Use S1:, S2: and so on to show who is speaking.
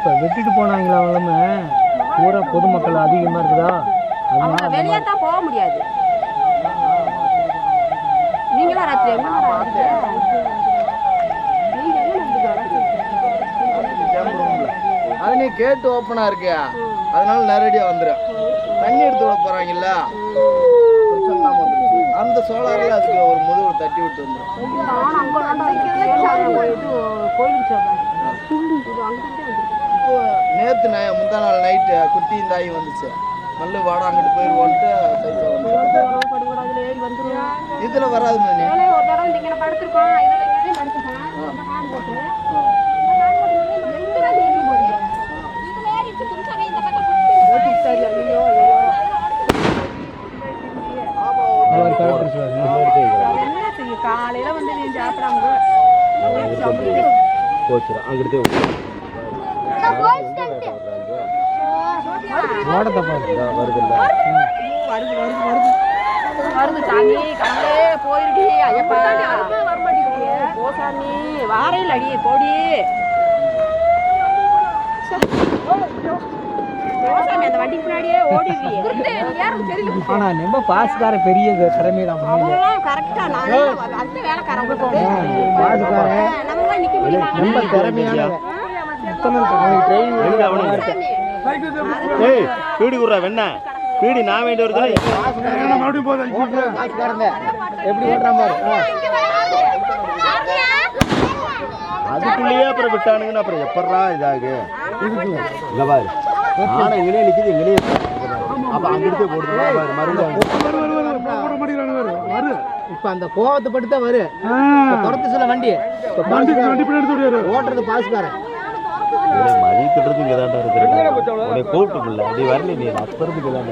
S1: இப்போ வெட்டிட்டு போனாங்களா அவங்களுமே பூரா பொதுமக்கள் அதிகமாக இருக்குதா?
S2: அவங்க வெளியே தான் போக முடியாது. நீங்களா ராத்திரி
S3: அது நீ கேட்டு ஓப்பனா இருக்கியா, அதனால நேரடியா வந்துடும். தண்ணி எடுத்து விட போறாங்கல்ல, அந்த சோலாரில் அதுக்கு ஒரு முதுகு தட்டி விட்டு வந்துடும். இப்போ நேற்று முந்தா நாள் நைட்டு குட்டி தாயி வந்துச்சு. நல்ல வாடம் அங்கிட்டு போயிடுவோன்ட்டு இதுல வராது.
S2: காலையில வந்து நீ சாப்பிடாம
S4: போச்சு அங்கிட்டு
S2: வருது சாமி. கடவுளே போயிருடி ஐயப்பா, போ சாமி, வாரையில் அடி போடி சாமி. அந்த வண்டிக்கு முன்னாடியே ஓடிடுறீ.
S1: ஆனா நம்ம பாஸ்கார பெரிய திறமையிலாம்
S2: கரெக்டா நான் அந்த வேலைக்காரங்க நம்ம நிக்க முடியும்.
S1: ரொம்ப திறமையான
S4: பீடி குடுறா வெண்ணா பீடி நான் வேண்டி வருது.
S1: எப்படி ஓட்டுறான் பாரு.
S4: அதுக்குள்ளேயே அப்புறம் விட்டானுங்கன்னு அப்புறம் எப்படா இதாகு இல்லை பாரு. ஆனா இங்கேயே நிற்கிது, இங்கேயே அப்போ அங்கிட்டு போடுது மறுபடியும்.
S1: இப்ப அந்த கோவத்தை பட்டு தான் வரு துரத்து சில வண்டி ஓட்டுறது பாஸ்காரன்
S4: மதிய திட்டத்துக்கு இங்கே தாண்டா இருக்கிறேன். கூப்பிட்டு அப்படி வரல நீ அப்பறதுக்கு தான்